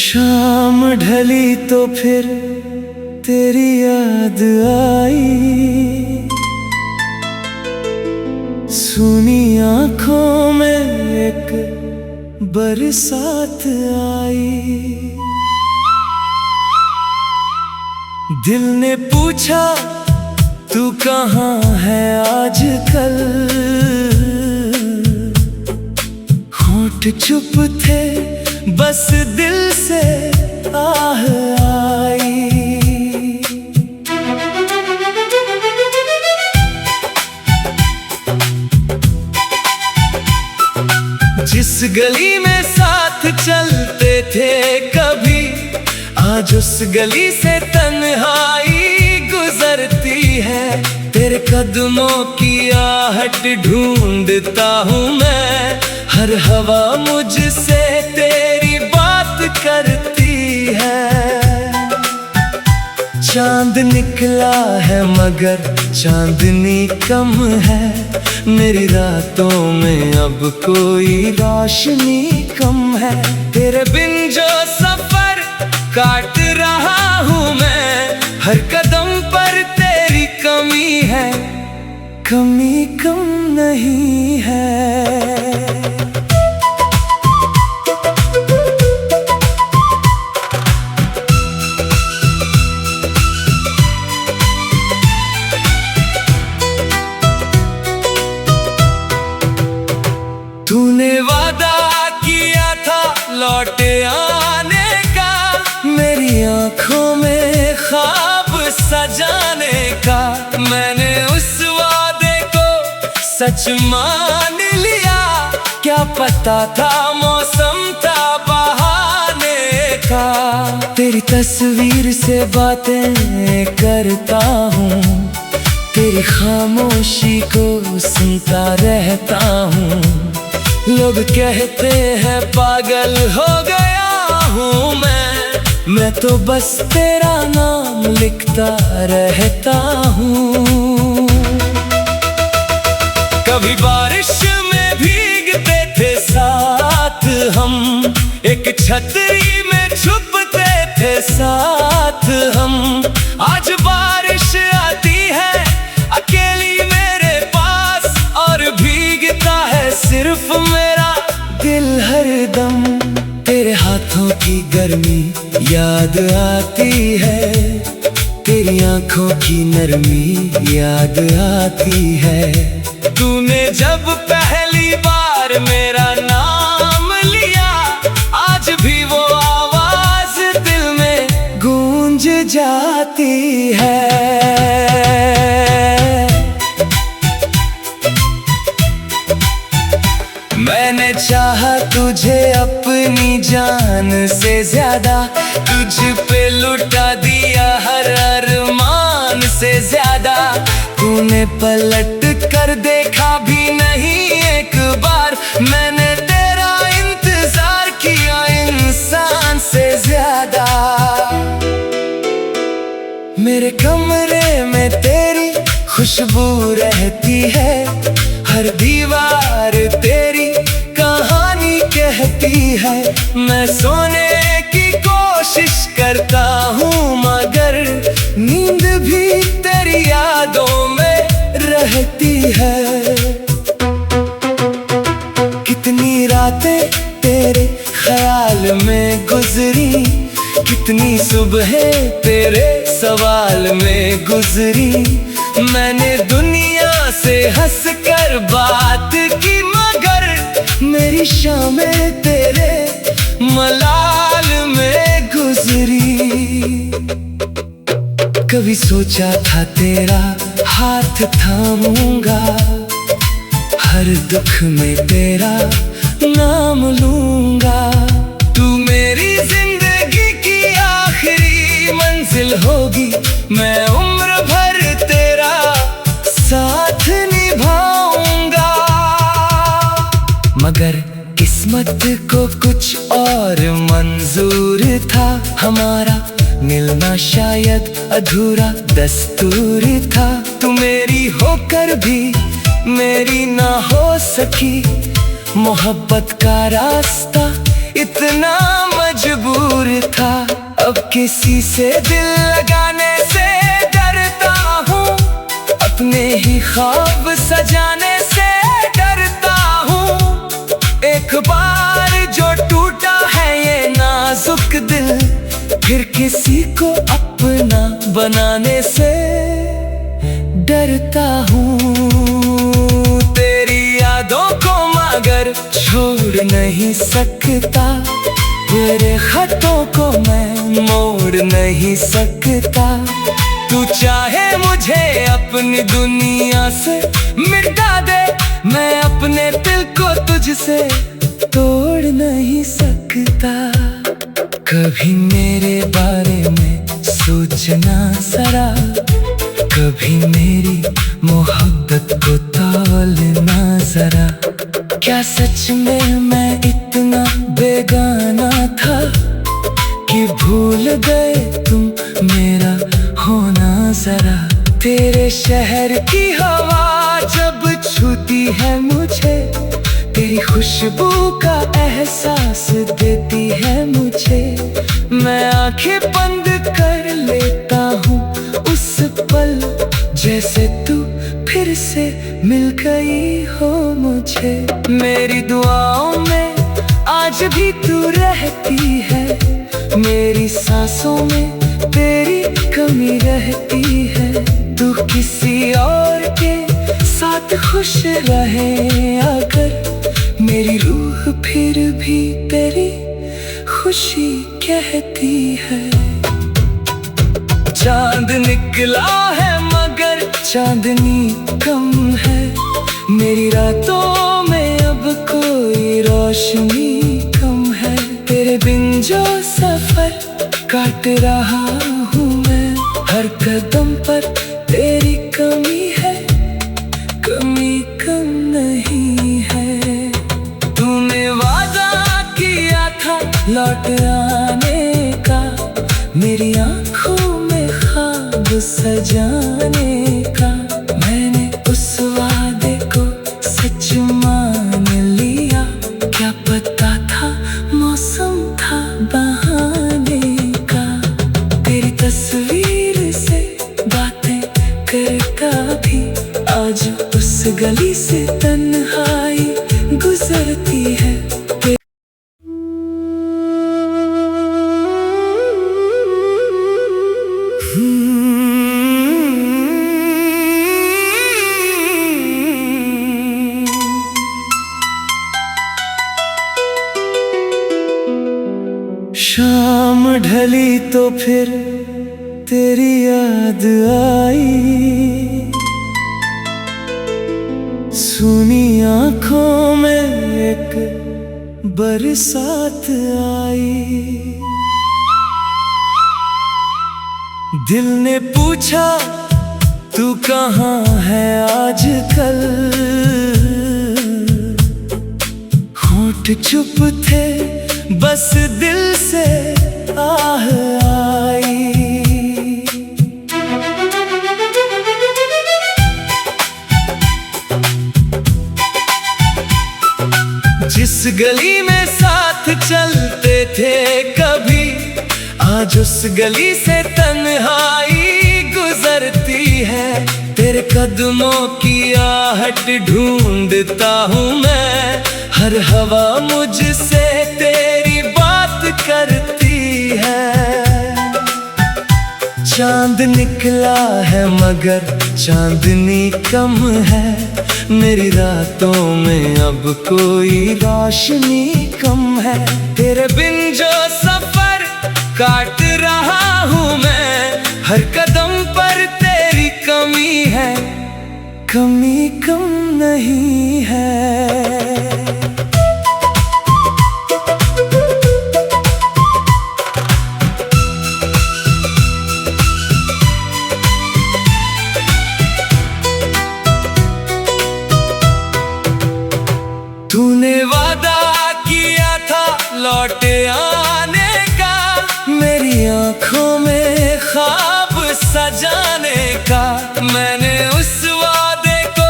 शाम ढली तो फिर तेरी याद आई, सुनी आंखों में एक बरसात आई। दिल ने पूछा तू कहाँ है आजकल, होंठ चुप थे बस दिल से आह आई। जिस गली में साथ चलते थे कभी, आज उस गली से तन्हाई गुजरती है। तेरे कदमों की आहट ढूंढता हूँ मैं, हर हवा मुझसे तेरी बात करती है। चांद निकला है मगर चांदनी कम है, मेरी रातों में अब कोई रोशनी कम है। तेरे बिन जो सफर काट रहा हूँ मैं, हर कदम पर तेरी कमी है, कमी कम नहीं है। तूने वादा किया था लौटे आने का, मेरी आंखों में ख्वाब सजाने का। मैंने उस वादे को सच मान लिया, क्या पता था मौसम था बहाने का। तेरी तस्वीर से बातें करता हूँ, तेरी खामोशी को सुनता रहता हूँ। लोग कहते हैं पागल हो गया हूँ मैं तो बस तेरा नाम लिखता रहता हूँ। कभी बारिश में भीगते थे साथ हम, एक छतरी में छुपते थे साथ हम। आज बारिश आती है अकेली मेरे पास, और भीगता है सिर्फ मेरा दिल हरदम। तेरे हाथों की गर्मी याद आती है, तेरी आंखों की नरमी याद आती है। तूने जब पहली बार मेरा नाम लिया, आज भी वो आवाज दिल में गूंज जाती है। मैंने चाहा तुझे अपनी जान से ज्यादा, तुझ पे लुटा दिया हर अरमान से ज्यादा। तूने पलट कर देखा भी नहीं एक बार, मैंने तेरा इंतजार किया इंसान से ज्यादा। मेरे कमरे में तेरी खुशबू रहती है, हर दीवार तेरी कहानी कहती है। मैं सोने की कोशिश करता हूँ मगर नींद भी तेरी यादों में रहती है। कितनी रातें तेरे ख्याल में गुजरी, कितनी सुबहें तेरे सवाल में गुजरी। मैंने दुनिया से हंसकर बात की मगर मेरी शामें तेरे मलाल में गुजरी। कभी सोचा था तेरा हाथ थामूंगा, हर दुख में तेरा नाम लूंगा। तू मेरी जिंदगी की आखिरी मंजिल होगी, मैं उम्र भर तेरा साथ निभाऊंगा। मगर किस्मत को कुछ और मंजूर था, हमारा मिलना शायद अधूरा दस्तूर था। तू मेरी होकर भी मेरी ना हो सकी, मोहब्बत का रास्ता इतना मजबूर था। अब किसी से दिल लगाने से डरता हूँ, अपने ही ख्वाब सजाने से डरता हूँ। एक बार जो टूटा है ये नाजुक दिल, फिर किसी को अपना बनाने से डरता हूँ। तेरी यादों को मगर छोड़ नहीं सकता, तेरे खतों को मैं मोड़ नहीं सकता। तू चाहे मुझे अपनी दुनिया से मिटा दे, मैं अपने दिल को तुझसे तोड़ नहीं सकता। कभी मेरे बारे में सोचना जरा, कभी मेरी मोहब्बत को तौलना जरा। क्या सच में मैं इतना बेगाना था कि भूल गए तुम मेरा होना जरा। तेरे शहर की हवा जब छूती है मुझे, तेरी खुशबू का एहसास देती है मुझे। मैं आंखें बंद कर लेता हूँ उस पल, जैसे तू फिर से मिल गई हो मुझे। मेरी दुआओं में आज भी तू रहती है, मेरी सांसों में तेरी कमी रहती है। तू किसी और के साथ खुश रहे अगर, मेरी रूह फिर भी तेरी खुशी कहती है। चांद निकला है मगर चांदनी कम है, मेरी रातों में अब कोई रोशनी कम है। तेरे बिन जो सफर काट रहा हूँ मैं, हर कदम पर तेरी कमी है, कमी कम नहीं है। तूने वादा किया था लौट आने का, मेरी आँखों में ख्वाब सजाने का। मैंने उस वादे को सच मान लिया, क्या पता था मौसम था बहाने का। तेरी तस्वीर से बातें करता भी आज उस गली से तन्हाई गुजरती है। शाम ढली तो फिर तेरी याद आई, सुनी आँखों में एक बरसात आई। दिल ने पूछा तू कहाँ है आजकल, होंठ चुप थे बस दिल से आह आई। जिस गली में साथ चलते थे कभी, आज उस गली से तन्हाई गुजरती है। तेरे कदमों की आहट ढूंढता हूँ मैं, हर हवा मुझसे तेरी बात करती है। चांद निकला है मगर चांदनी कम है, मेरी रातों में अब कोई रोशनी कम है। तेरे बिन जो सफर काट रहा हूँ मैं, हर कदम पर तेरी कमी है, कमी कम नहीं है। तूने वादा किया था लौट आने का, मेरी आँखों में ख्वाब सजाने का। मैंने उस वादे को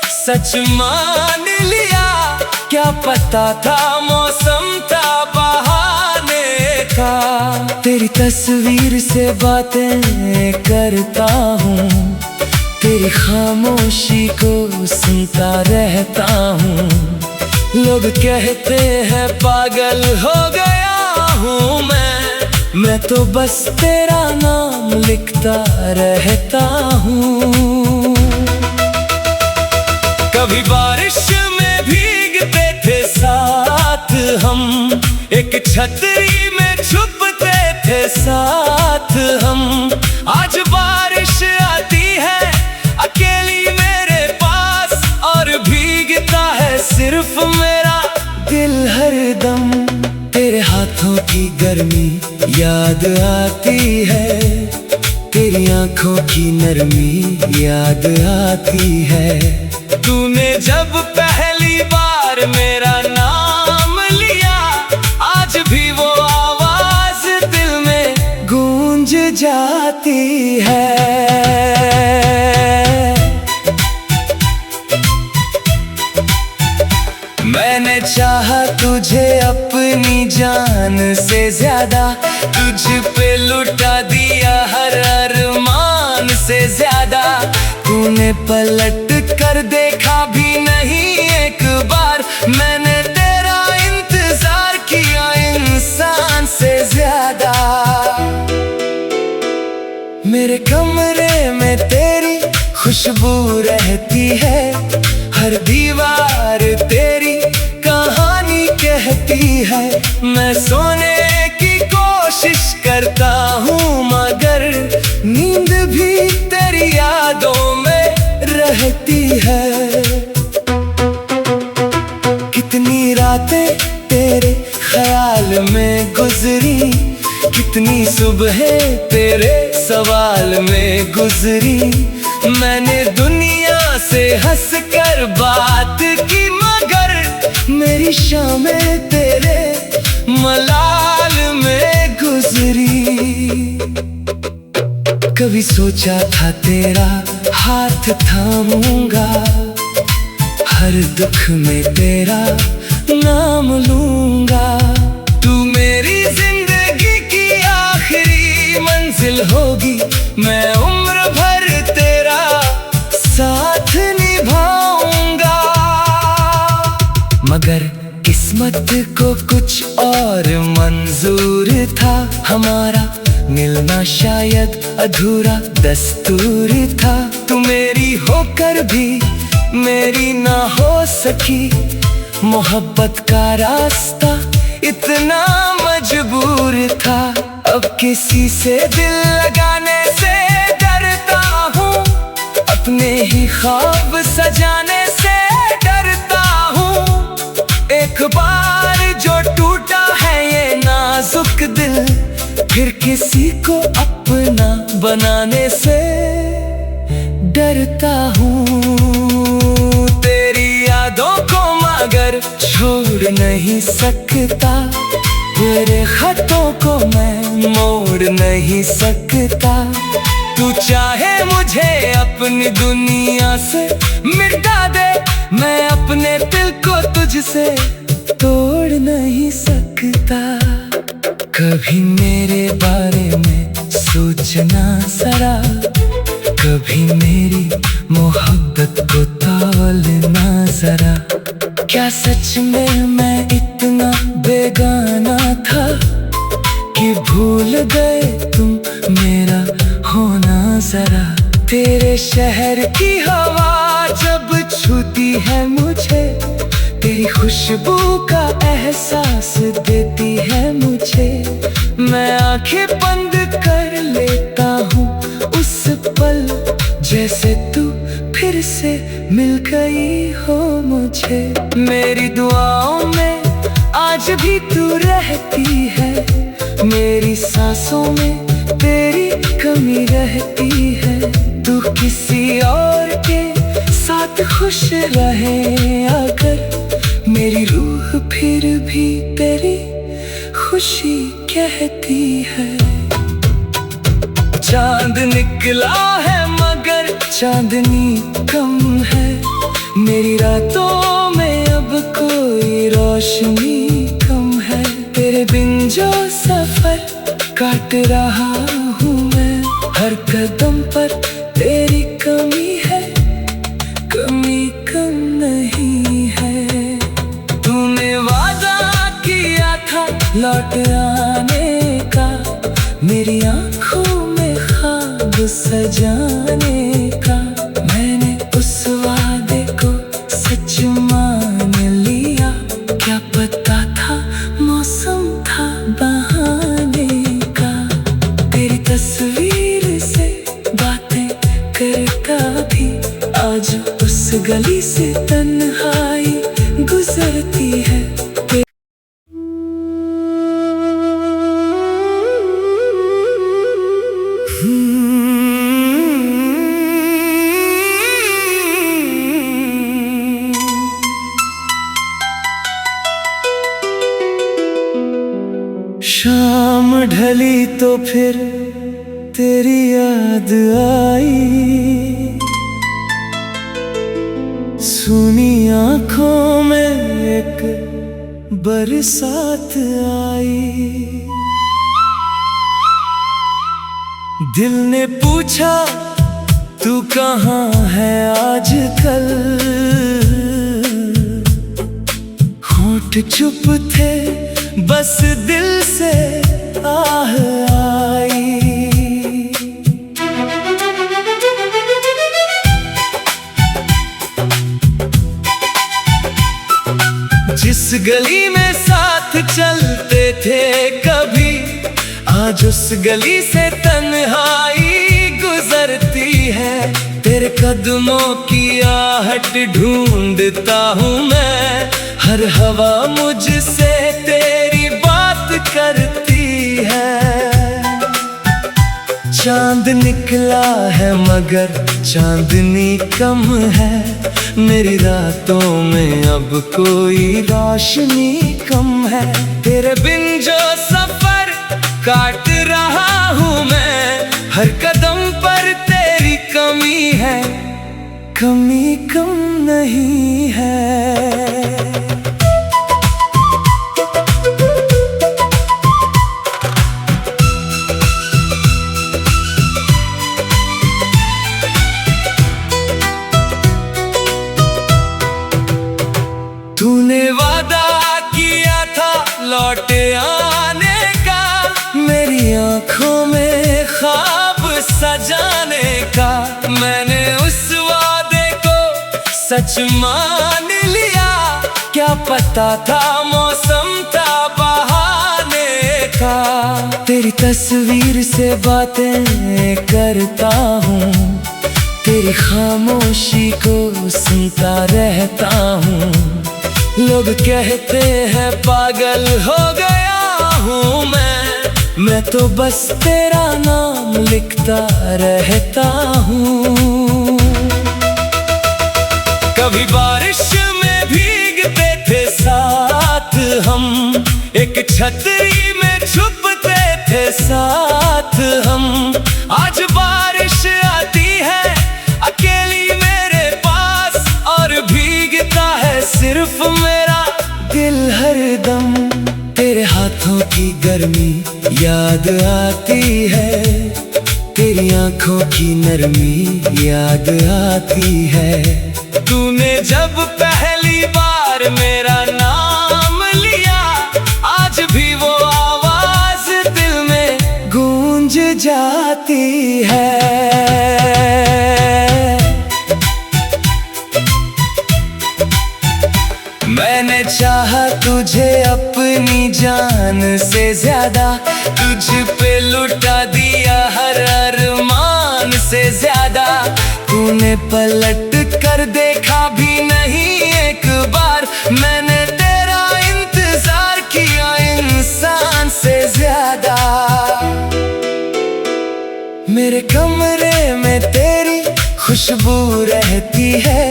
सच मान लिया, क्या पता था मौसम था तेरी तस्वीर से बातें करता हूँ, तेरी खामोशी को सुनता रहता हूँ। लोग कहते हैं पागल हो गया हूँ मैं तो बस तेरा नाम लिखता रहता हूँ। कभी बारिश में भीगते थे साथ हम, एक छतरी में छुपते थे साथ हम। आज बारिश आती है अकेली मेरे पास, और भीगता है सिर्फ मेरा दिल हरदम। तेरे हाथों की गर्मी याद आती है, तेरी आंखों की नरमी याद आती है। तूने जब पहली बार मेरा नाम लिया, आज भी वो आवाज दिल में गूंज जाती है। मैंने चाहा तुझे अपनी जान से ज्यादा, तुझ पे लुटा दिया हर अरमान से ज्यादा। तूने पलट कर देखा भी नहीं एक बार, मैंने तेरा इंतजार किया इंसान से ज्यादा। मेरे कमरे में तेरी खुशबू रहती है, हर दीवार तेरी कहानी कहती है। मैं सोने की कोशिश करता हूँ मगर नींद भी तेरी यादों में रहती है। कितनी रातें तेरे ख्याल में गुजरी, कितनी सुबहें तेरे सवाल में गुजरी। मैंने दुनिया से हंसकर बात की मगर मेरी शामें तेरे मलाल में गुजरी। कभी सोचा था तेरा हाथ थामूंगा, हर दुख में तेरा नाम लूंगा। तू मेरी जिंदगी की आखिरी मंजिल होगी, मैं उम्र भर तेरा साथ निभाऊंगा। मगर किस्मत को कुछ और मंजूर था, हमारा मिलना शायद अधूरा दस्तूर था। तू मेरी होकर भी मेरी ना हो सकी, मोहब्बत का रास्ता इतना मजबूर था। अब किसी से दिल लगाने से डरता हूँ, अपने ही ख्वाब सजाने से डरता हूँ। एक बार जो टूटा है ये नाजुक दिल, फिर किसी को अपना बनाने से डरता हूँ। तेरी यादों को मगर छोड़ नहीं सकता, तेरे खतों को मैं मोड़ नहीं सकता। तू चाहे मुझे अपनी दुनिया से मिटा दे, मैं अपने दिल को तुझसे तोड़ नहीं सकता। कभी मेरे बारे में सोचना जरा, कभी मेरी मोहब्बत को तौलना जरा। क्या सच में मैं इतना बेगाना था कि भूल गए तुम मेरा होना जरा। तेरे शहर की हवा जब छूती है मुझे, तेरी खुशबू का एहसास देती है मुझे। मैं आंखें बंद कर लेता हूँ उस पल, जैसे तू फिर से मिल गई हो मुझे। मेरी दुआओं में आज भी तू रहती है, मेरी सांसों में तेरी कमी रहती है। तू किसी और के साथ खुश रहे अगर, मेरी रूह फिर भी तेरी खुशी कहती है। चांद निकला है मगर चांदनी कम है, मेरी रातों में अब कोई रोशनी कम है। तेरे बिन जो सफर काट रहा हूँ मैं, हर कदम पर तेरी कमी है, कमी कम नहीं है। तूने वादा किया था लौट आने का, मेरी आंखों में ख्वाब सजाने का। मैंने उस वादे को सच मान लिया, क्या पता था मौसम था बहाने का। तेरी तस्वीर से बातें करता भी आज उस गली से तन्हाई गुजरती है। शाम ढली तो फिर तेरी याद आई, सुनी आंखों में एक बरसात आई। दिल ने पूछा तू कहाँ है आजकल, होंठ चुप थे बस दिल से आह आई। जिस गली में साथ चलते थे कभी, आज उस गली से तन्हाई गुजरती है। तेरे कदमों की आहट ढूंढता हूँ मैं, हर हवा मुझसे तेरी बात करती है। चांद निकला है मगर चांदनी कम है, मेरी रातों में अब कोई रोशनी कम है। तेरे बिन जो सफर काट रहा हूँ मैं, हर कदम पर तेरी कमी है, कमी कम नहीं है। तूने वादा किया था लौट आने का, मेरी आंखों में ख्वाब सजाने का। मैंने उस वादे को सच मान लिया, क्या पता था मौसम था बहाने का। तेरी तस्वीर से बातें करता हूँ, तेरी खामोशी को सुनता रहता हूँ। लोग कहते हैं पागल हो गया हूँ मैं तो बस तेरा नाम लिखता रहता हूँ। कभी बारिश में भीगते थे साथ हम, एक छतरी में छुपते थे साथ हम। आज बारिश आती है अकेली मेरे पास, और भीगता है सिर्फ मेरा दिल हरदम। तेरे हाथों की गर्मी याद आती है, तेरी आंखों की नरमी याद आती है। तूने जब पहली बार मेरा नाम लिया, आज भी वो आवाज दिल में गूंज जाती है। मैंने चाहा तुझे अपनी जान से ज्यादा, तुझ पे लुटा दिया हर अरमान से ज्यादा। तूने पलट कर देखा भी नहीं एक बार, मैंने तेरा इंतजार किया इंसान से ज्यादा। मेरे कमरे में तेरी खुशबू रहती है,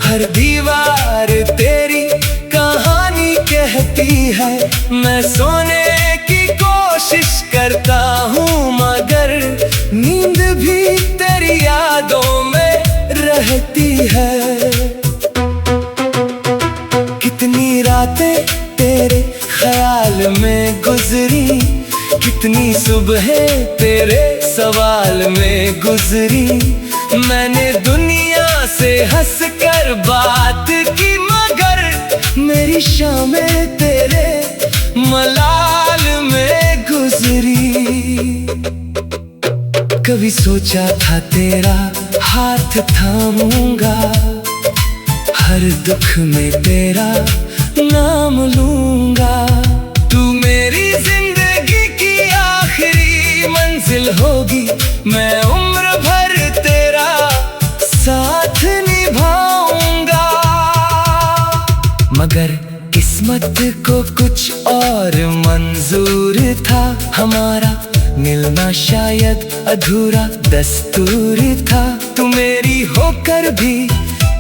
हर दीवार तेरी कहानी कहती है। मैं सोने की कोशिश करता हूँ मगर नींद भी तेरी यादों में रहती है। कितनी रातें तेरे ख्याल में गुजरी, कितनी सुबहें तेरे सवाल में गुजरी, मैंने दुनिया से हंसकर बात की, मगर मेरी शामें तेरे मलाल में गुजरी। कभी सोचा था तेरा हाथ थामूंगा, हर दुख में तेरा नाम लूंगा। तू मेरी जिंदगी की आखिरी मंजिल होगी, मैं उम्र भर तेरा साथ निभाऊंगा। मगर किस्मत को कुछ और मंजूर था, हमारा मिलना शायद अधूरा दस्तूर था। तू मेरी होकर भी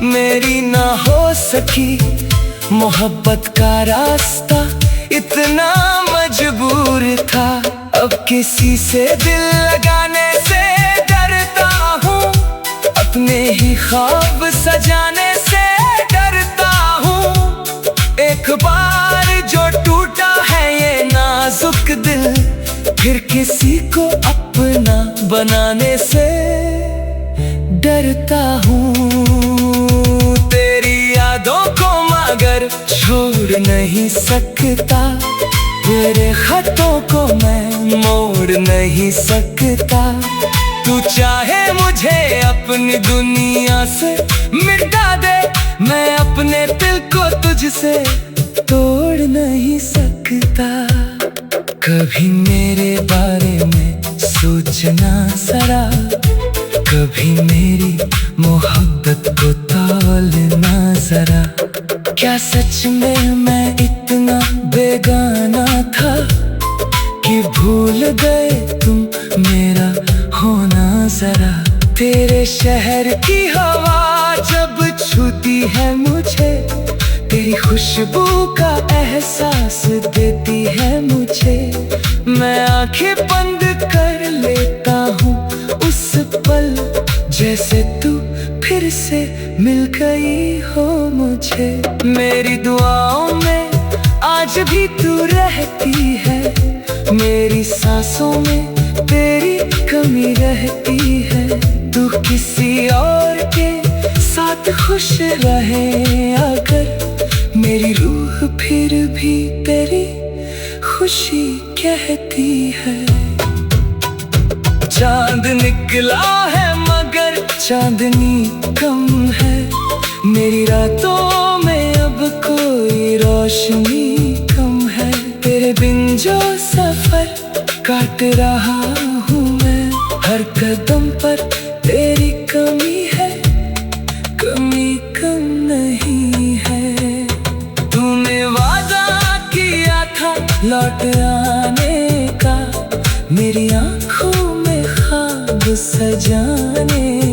मेरी ना हो सकी, मोहब्बत का रास्ता इतना मजबूर था। अब किसी से दिल लगाने से डरता हूँ, अपने ही ख्वाब सजाने से डरता हूँ। एक बार जो टूटा है ये नाजुक दिल, फिर किसी को अपना बनाने से डरता हूँ। तेरी यादों को मगर छोड़ नहीं सकता, तेरे खतों को मैं मोड़ नहीं सकता। तू चाहे मुझे अपनी दुनिया से मिटा दे, मैं अपने दिल को तुझसे तोड़ नहीं सकता। कभी मेरे बारे में सोचना जरा, कभी मेरी मोहब्बत को तौलना जरा। क्या सच में मैं इतना बेगाना था कि भूल गए तुम मेरा होना जरा। तेरे शहर की हवा जब छूती है मुझे, तेरी खुशबू का एहसास देती है मुझे। मैं आंखें बंद कर लेता हूँ उस पल, जैसे तू फिर से मिल गई हो मुझे। मेरी दुआओं में आज भी तू रहती है, मेरी सांसों में तेरी कमी रहती है। तू किसी और के साथ खुश रहे अगर, मेरी रूह फिर भी तेरी खुशी कहती है। चांद निकला है मगर चांदनी कम है, मेरी रातों में अब कोई रोशनी कम है। तेरे बिन जो सफर काट रहा हूँ मैं, हर कदम पर तेरी कमी है, कमी कम नहीं है। तूने वादा किया था लौट आने का, मेरी आँखों में ख्वाब सजाने